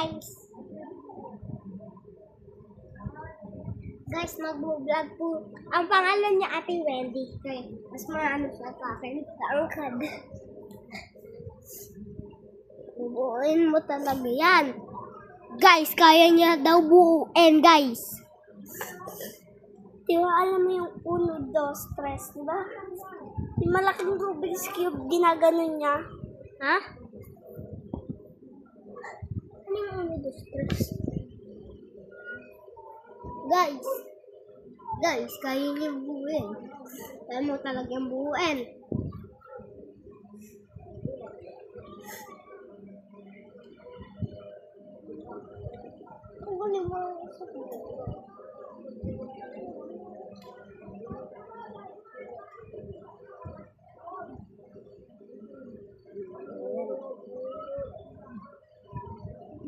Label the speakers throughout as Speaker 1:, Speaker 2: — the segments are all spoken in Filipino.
Speaker 1: guys. Guys, mag-vlog po. Ang pangalan niya Ate Wendy. Okay. Mas maano siya sa akin. Tarukad. Buuin mo talaga yan. Guys, kaya niya daw buuin, guys. Diba, alam mo yung 1, 2, 3, diba? Yung malaking Rubik's Cube, ginaganon niya. Ha? Ano yung 1, 2, 3? Guys, kaya niya buuin. Kaya mo talagang buuin. Ang galing mo sa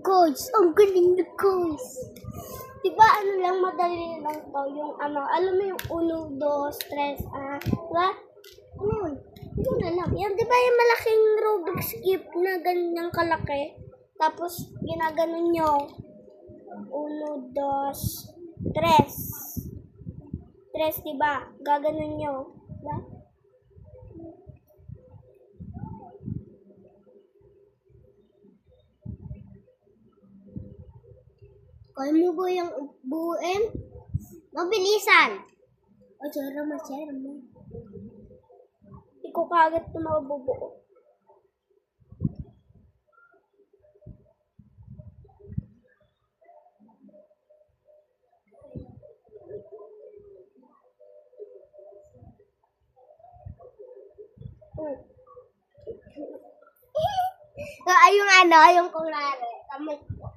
Speaker 1: guys, ang galing na guys. Diba ano lang, madali lang to. Yung ano, alam mo yung 1, 2, 3, diba? Ano yun? Hindi na alam. Yan, diba yung malaking Rubik's Cube na ganyang kalaki? Tapos, ginaganon nyo. 1, 2, 3. 3, diba? Gaganon nyo. Diba? Kaya mo ba yung buuin? Mabilisan! O, share mo. Hindi ko kagad ito mabubuo. Yung ano, yung kunwari. Kamay ko.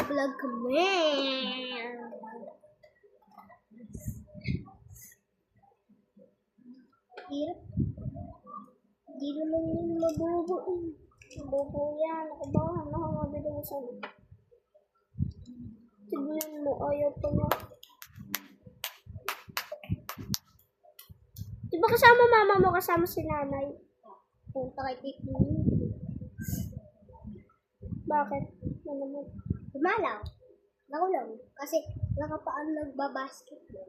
Speaker 1: Vlog kami. Hirap. Hindi naman yun mabubuo. Mabubuo yan. Ako ba? Nakakabilusan. Tignan mo. Ayaw pa nga. Diba kasama mama mo, kasama si nanay? Punta kay Tito. Bakit? Ano mo? Dumalaw. Nakulong. Kasi nakapaan nagbabasketball.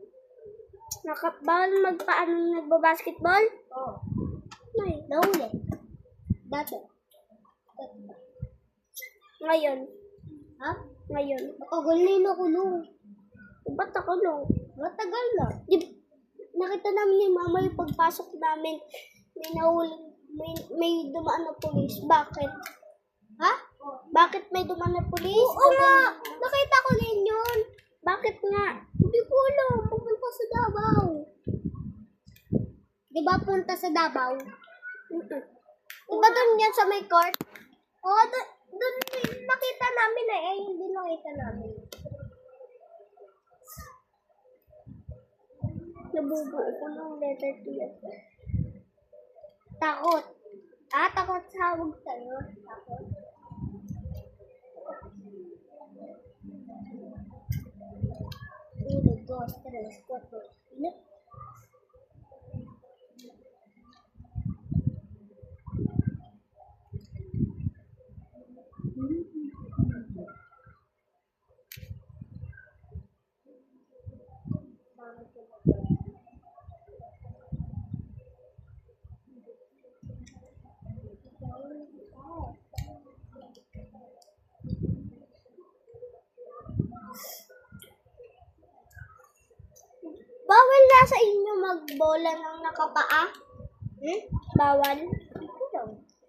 Speaker 1: Nakapaan magpaan nagbabasketball? Oo. Ay, nahuli. Dati. Ngayon. Ha? Ngayon. Matagal na yung nakulong. Ba't nakulong? Matagal na. Nakita namin ni mama yung pagpasok namin. May nahuli. May dumaan na pulis. Bakit? Ha? Bakit may dumaan na pulis? Oo nga! Nakita ko din yun. Bakit nga? Hindi ko alam. Pupunta sa Davao. Di ba punta sa Davao? Diba doon yan sa may court? Oo, doon nakita namin eh. Eh, hindi nakita namin. Nabubuo ko ng letter T. Takot. Takot sa hawag sa'yo. Takot. Uno, dos, tres, cuatro. Bawal na sa inyo magbola ng nakapaa? Bawal?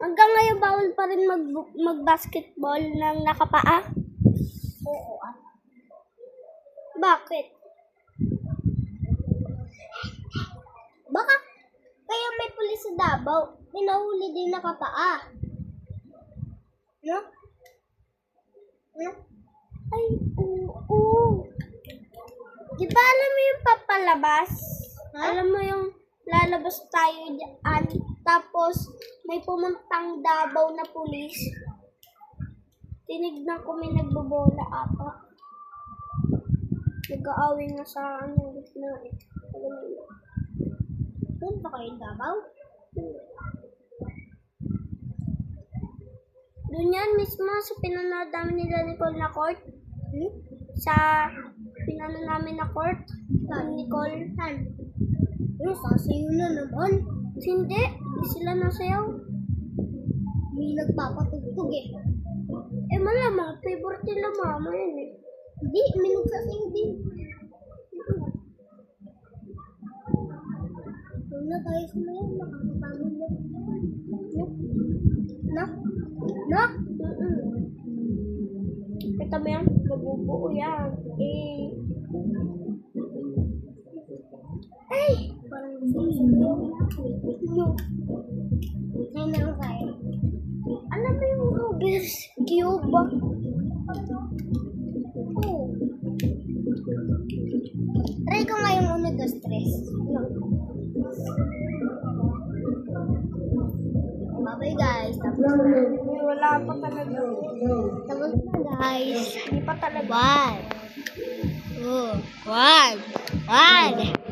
Speaker 1: Hanggang ngayon bawal pa rin mag-basketball ng nakapaa? Oo. Bakit? Baka kaya may pulis sa Davao, pinahuli din nakapaa. No? Ay, oo. Di ba alam mo yung papalabas? Alam mo yung lalabas tayo dyan, tapos may pumuntang Davao na pulis. Tinignan ko may nagbobola ata. Nag-aaway nga sa gitna eh. Alam mo yun. Doon ba kayo Davao? Doon yan mismo sa pinanood namin nila Nicole na court. Sa pinanood namin na court. Nicole.
Speaker 2: Sasayo na naman.
Speaker 1: Hindi. Hindi sila nasayaw.
Speaker 2: May nagpapatugtog eh.
Speaker 1: Eh malamang, favorite nila mama yun eh.
Speaker 2: Hindi, may nagsasayo din. Huwag na tayo sumayaw, nakakapagod na.
Speaker 1: Na?
Speaker 2: Na?
Speaker 1: Kita mo yan? Mabubuo yan. Eh. Ay!
Speaker 2: Parang sumayaw.
Speaker 1: No.
Speaker 2: Ay, meron tayo.
Speaker 1: Alam mo yung Rubik's Cube?
Speaker 2: Oo. Try ko nga yung 1, 2, 3. Bye-bye guys. Tapos na.
Speaker 1: Wala pa talaga.
Speaker 2: Tapos na guys.
Speaker 1: Hindi pa talaga.
Speaker 2: 1, 2, 1.